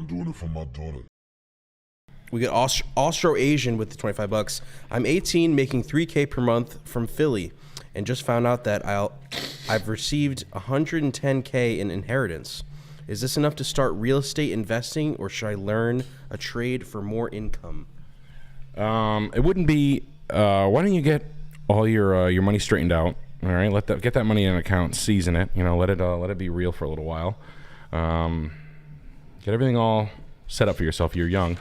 I'm doing it for my daughter. We get Austro-Asian with the $25. I'm 18, making $3K per month from Philly, and just found out that I've received $110K in inheritance. Is this enough to start real estate investing, or should I learn a trade for more income? It wouldn't be. Why don't you get all your money straightened out? All right, get that money in an account, season it. Let it be real for a little while. Get everything all set up for yourself. You're young.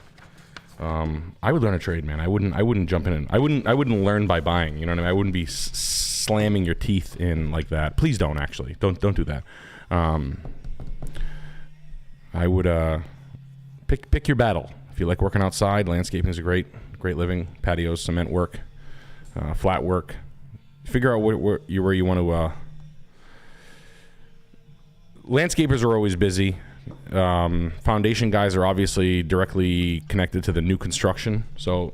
I would learn a trade, man. I wouldn't jump in. I wouldn't learn by buying. You know what I mean? I wouldn't be slamming your teeth in like that. Please don't. Actually, don't do that. I would pick your battle. If you like working outside, landscaping is a great living. Patios, cement work, flat work. Figure out where you want to. Landscapers are always busy. Foundation guys are obviously directly connected to the new construction, so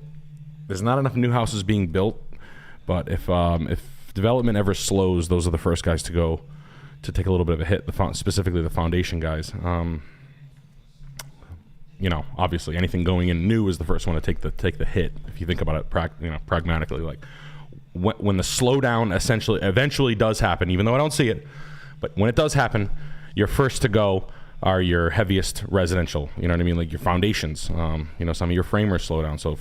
there's not enough new houses being built. But if development ever slows, those are the first guys to go to take a little bit of a hit. Specifically the foundation guys. Obviously anything going in new is the first one to take the hit. If you think about it, pragmatically, like when the slowdown eventually does happen, even though I don't see it, but when it does happen, you're first to go are your heaviest residential, you know what I mean? Like your foundations, some of your framers slow down. So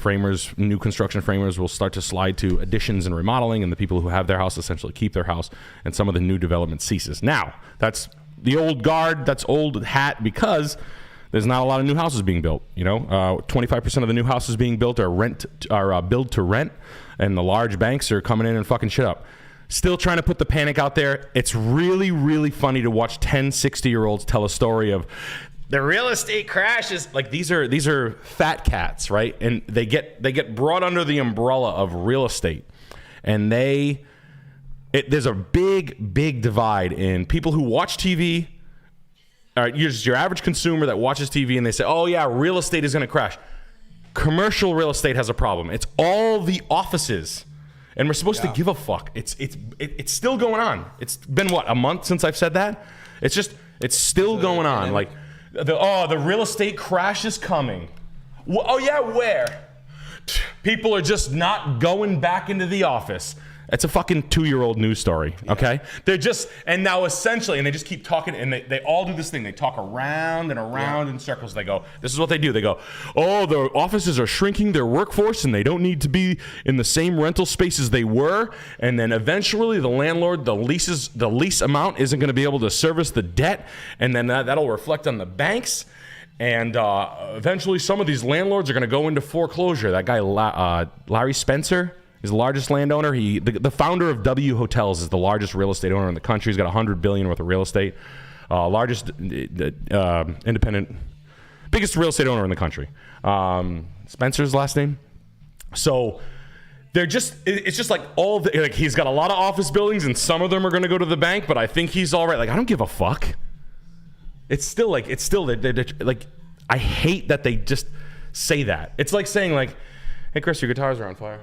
new construction framers will start to slide to additions and remodeling, and the people who have their house essentially keep their house, and some of the new development ceases. Now, that's the old guard, that's old hat, because there's not a lot of new houses being built. 25% of the new houses being built are built to rent, and the large banks are coming in and fucking shit up. Still trying to put the panic out there. It's really, really funny to watch 10, 60-year-olds tell a story of the real estate crashes. Like these are fat cats, right? And they get brought under the umbrella of real estate, and there's a big divide in people who watch TV. All right, you're just your average consumer that watches TV, and they say, "Oh yeah, real estate is going to crash." Commercial real estate has a problem. It's all the offices. And we're supposed to give a fuck. It's still going on. It's been a month since I've said that. It's still going on. Like the real estate crash is coming. Oh yeah, where? People are just not going back into the office. It's a fucking 2-year-old news story, okay? They're just, and now essentially, and they just keep talking, and they all do this thing. They talk around and around in circles. They go, this is what they do. They go, oh, the offices are shrinking their workforce, and they don't need to be in the same rental spaces they were. And then eventually the landlord, the lease amount isn't going to be able to service the debt, and then that'll reflect on the banks. And eventually some of these landlords are going to go into foreclosure. That guy, Larry Spencer, is the largest landowner. The founder of W Hotels is the largest real estate owner in the country. He's got $100 billion worth of real estate. Largest independent, biggest real estate owner in the country. Spencer's last name. So it's just like he's got a lot of office buildings, and some of them are going to go to the bank, but I think he's all right. Like, I don't give a fuck. It's still like I hate that they just say that. It's like saying like, hey Chris, your guitars are on fire.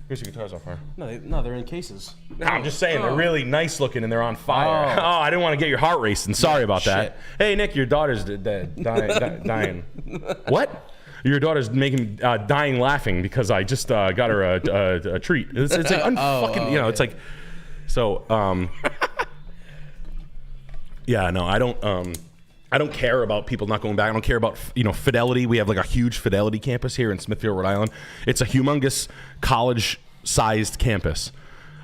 Here's your guitars on fire. No, they're in cases. No, I'm just saying they're really nice looking and they're on fire. Oh, I didn't want to get your heart racing. Sorry about that. Hey Nick, your daughter's dying. What? Your daughter's making dying laughing because I just got her a treat. It's like unfucking. It's like so. Yeah, no, I don't care about people not going back. I don't care about, Fidelity. We have like a huge Fidelity campus here in Smithfield, Rhode Island. It's a humongous college-sized campus.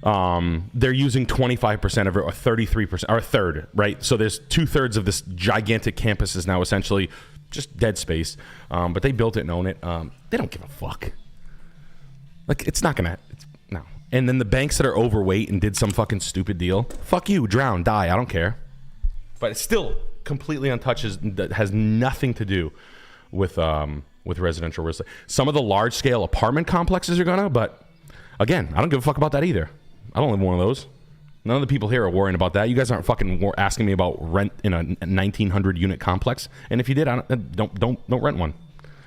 They're using 25% of it, or 33%, or a third, right? So there's 2/3 of this gigantic campus is now essentially just dead space. But they built it and own it. They don't give a fuck. Like, it's not gonna, no. And then the banks that are overweight and did some fucking stupid deal, fuck you, drown, die, I don't care. But it's still completely untouched. That has nothing to do with residential real estate. Some of the large scale apartment complexes are gonna, but again, I don't give a fuck about that either. I don't live in one of those. None of the people here are worrying about that. You guys aren't fucking asking me about rent in a 1,900 unit complex. And if you did, don't rent one.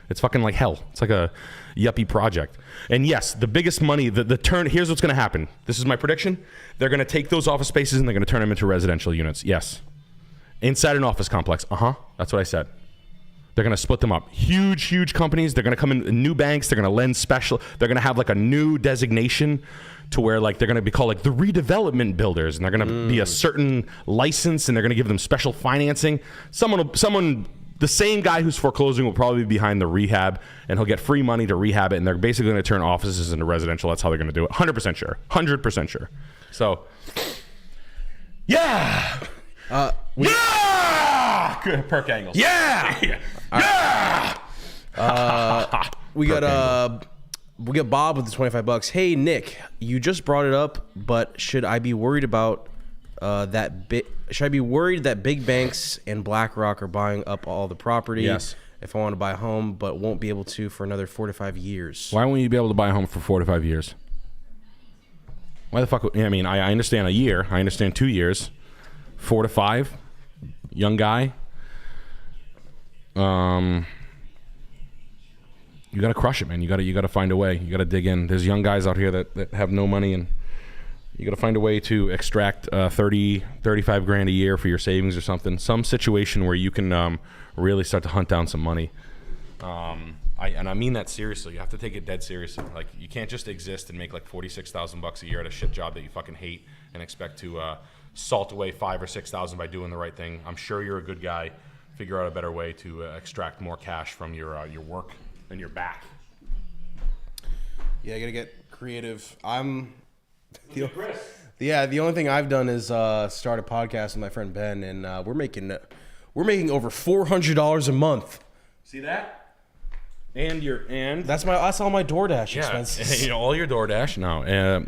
It's fucking like hell. It's like a yuppie project. And yes, the biggest money, the turn. Here's what's gonna happen. This is my prediction. They're gonna take those office spaces and they're gonna turn them into residential units. Yes. Inside an office complex. That's what I said. They're going to split them up. Huge companies. They're going to come in new banks. They're going to lend special. They're going to have like a new designation to where like they're going to be called like the redevelopment builders, and they're going to be a certain license, and they're going to give them special financing. Someone, the same guy who's foreclosing will probably be behind the rehab, and he'll get free money to rehab it, and they're basically going to turn offices into residential. That's how they're going to do it. 100% sure. 100% sure. So, yeah. Good perk angles. Yeah. We got Bob with the $25. Hey Nick, you just brought it up, but should I be worried about should I be worried that big banks and BlackRock are buying up all the property? Yes. If I want to buy a home, but won't be able to for another 4 to 5 years. Why won't you be able to buy a home for 4 to 5 years? Why the fuck? I mean, I understand a year. I understand 2 years. 4 to 5, young guy. You got to crush it, man. You got to find a way. You got to dig in. There's young guys out here that have no money, and you got to find a way to extract 30, 35 grand a year for your savings or something. Some situation where you can really start to hunt down some money. I mean that seriously. You have to take it dead seriously. Like, you can't just exist and make like $46,000 a year at a shit job that you fucking hate and expect to salt away 5,000 or 6,000 by doing the right thing. I'm sure you're a good guy. Figure out a better way to extract more cash from your work and your back. Yeah, I gotta get creative. The only thing I've done is start a podcast with my friend Ben, and we're making over $400 a month. See that? And that's all my DoorDash expenses. All your DoorDash. No,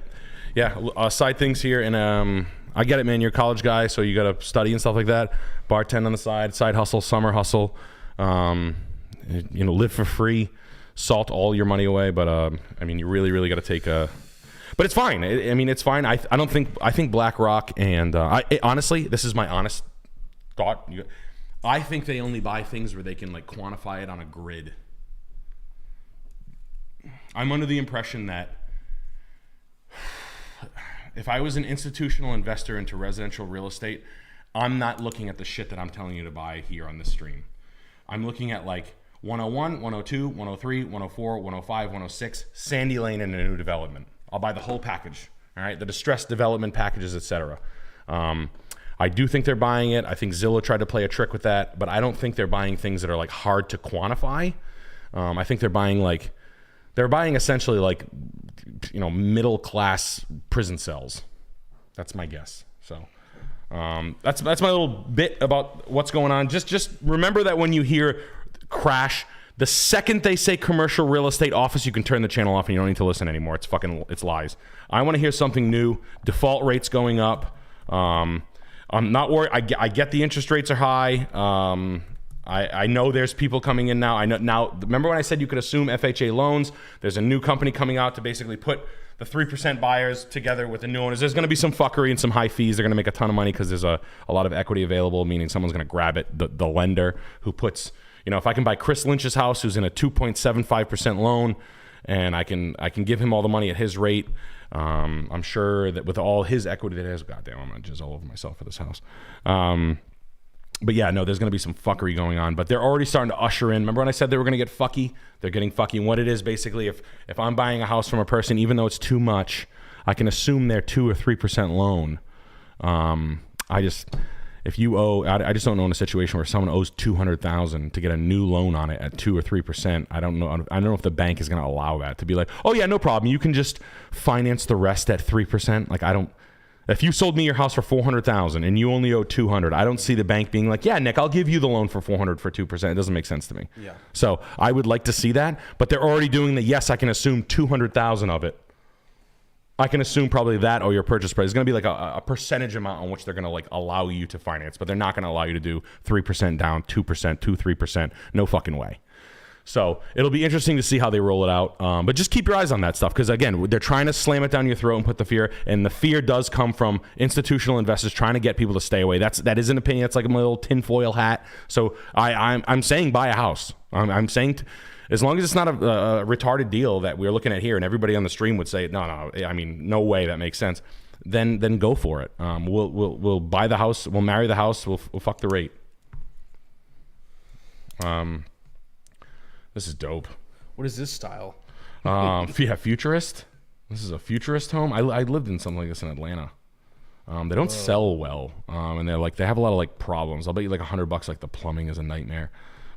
side things here, and I get it, man. You're a college guy, so you got to study and stuff like that. Bartend on the side hustle, summer hustle. Live for free, salt all your money away. But I mean, you really got to take a. But it's fine. It's fine. I think BlackRock and honestly, this is my honest thought. I think they only buy things where they can like quantify it on a grid. I'm under the impression that if I was an institutional investor into residential real estate, I'm not looking at the shit that I'm telling you to buy here on this stream. I'm looking at like 101, 102, 103, 104, 105, 106, Sandy Lane in a new development. I'll buy the whole package, all right? The distressed development packages, etc. I do think they're buying it. I think Zillow tried to play a trick with that, but I don't think they're buying things that are like hard to quantify. I think they're buying essentially like, middle class prison cells. That's my guess. So that's my little bit about what's going on. Just remember that when you hear crash, the second they say commercial real estate office, you can turn the channel off and you don't need to listen anymore. It's lies. I want to hear something new. Default rates going up. I'm not worried. I get the interest rates are high. I know there's people coming in now. I know now. Remember when I said you could assume FHA loans? There's a new company coming out to basically put the 3% buyers together with the new owners. There's going to be some fuckery and some high fees. They're going to make a ton of money because there's a lot of equity available, meaning someone's going to grab it. The lender who puts, if I can buy Chris Lynch's house, who's in a 2.75% loan, and I can give him all the money at his rate. I'm sure that with all his equity that he has, goddamn, I'm going to jizz all over myself for this house. But yeah, no, there's going to be some fuckery going on. But they're already starting to usher in. Remember when I said they were going to get fucky? They're getting fucky. And what it is, basically, if I'm buying a house from a person, even though it's too much, I can assume they're 2 or 3% loan. I just don't know in a situation where someone owes $200,000 to get a new loan on it at 2 or 3%. I don't know if the bank is going to allow that to be like, oh yeah, no problem. You can just finance the rest at 3%. Like if you sold me your house for $400,000 and you only owe $200,000, I don't see the bank being like, yeah, Nick, I'll give you the loan for $400,000 for 2%. It doesn't make sense to me. Yeah. So I would like to see that, but they're already doing the yes. I can assume $200,000 of it. I can assume probably that or your purchase price is going to be like a percentage amount on which they're going to like allow you to finance, but they're not going to allow you to do 3% down, 2%, 3%. No fucking way. So it'll be interesting to see how they roll it out. But just keep your eyes on that stuff because, again, they're trying to slam it down your throat and put the fear. And the fear does come from institutional investors trying to get people to stay away. That is an opinion. That's like a little tinfoil hat. So I'm saying buy a house. I'm saying as long as it's not a retarded deal that we're looking at here and everybody on the stream would say, no, I mean, no way that makes sense. then go for it. We'll buy the house. We'll marry the house. We'll fuck the rate. This is dope. What is this style? Futurist. This is a futurist home. I lived in something like this in Atlanta. They don't sell well, and they have a lot of like problems. I'll bet you like $100. Like the plumbing is a nightmare,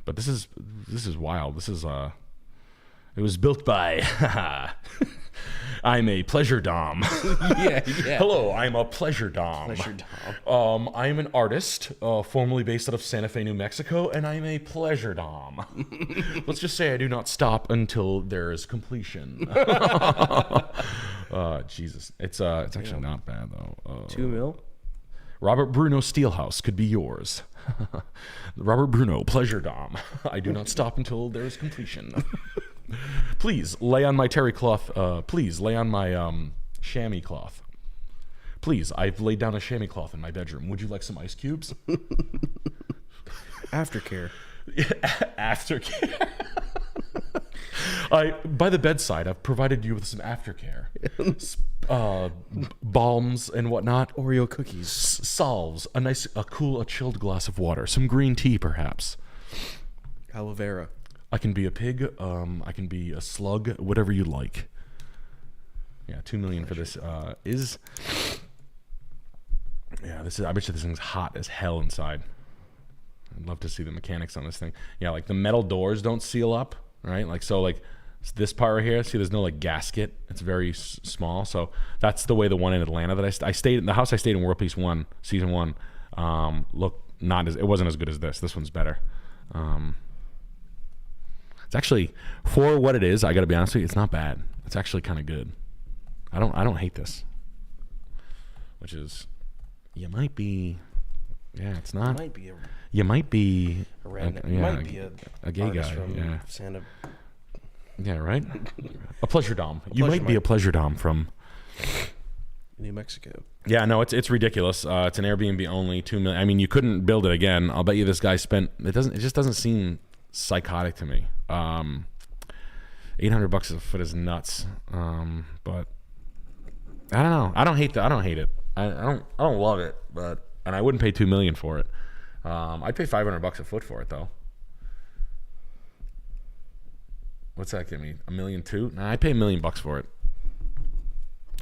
but this is wild. This is it was built by. I'm a pleasure dom. Yeah. Hello, I'm a pleasure dom. Pleasure dom. I'm an artist, formerly based out of Santa Fe, New Mexico, and I'm a pleasure dom. Let's just say I do not stop until there is completion. Jesus, it's actually not bad though. $2 million. Robert Bruno Steelhouse could be yours. Robert Bruno, pleasure dom. I do not stop until there is completion. Please lay on my terry cloth. Please lay on my chamois cloth. Please, I've laid down a chamois cloth in my bedroom. Would you like some ice cubes? Aftercare. Aftercare. By the bedside, I've provided you with some aftercare. Balms and whatnot. Oreo cookies. Salves. A chilled glass of water. Some green tea, perhaps. Aloe vera. I can be a pig. I can be a slug. Whatever you like. Yeah, $2 million for this. I bet you this thing's hot as hell inside. I'd love to see the mechanics on this thing. Yeah, like the metal doors don't seal up, right? Like so, like this part right here. See, there's no like gasket. It's very small. So that's the way the one in Atlanta that I stayed in. The house I stayed in, World Peace 1, season 1. It wasn't as good as this. This one's better. It's actually, for what it is, I got to be honest with you, it's not bad. It's actually kind of good. I don't hate this. Which is, you might be, yeah, it's not. You might be a redneck. You might be a gay guy. From Santa. Yeah, right? A pleasure dom. You might be a pleasure dom from New Mexico. Yeah, no, it's ridiculous. It's an Airbnb only, $2 million. I mean, you couldn't build it again. I'll bet you this guy spent, it just doesn't seem psychotic to me. $800 a foot is nuts. But I don't know. I don't hate it. I don't love it, and I wouldn't pay $2 million for it. I'd pay $500 a foot for it though. What's that give me? $1.2 million? Nah, I'd pay $1 million for it.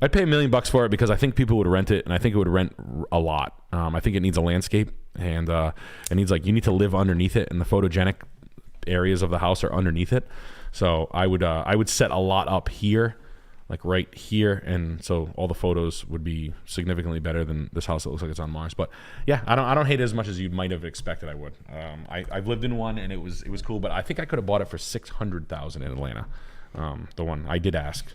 I'd pay $1 million for it because I think people would rent it, and I think it would rent a lot. I think it needs a landscape, and it needs you need to live underneath it, and the photogenic areas of the house are underneath it. So I would set a lot up here, like right here, and so all the photos would be significantly better than this house that looks like it's on Mars. But yeah, I don't hate it as much as you might have expected I would. I've lived in one and it was cool, but I think I could have bought it for $600,000 in Atlanta. The one I did ask.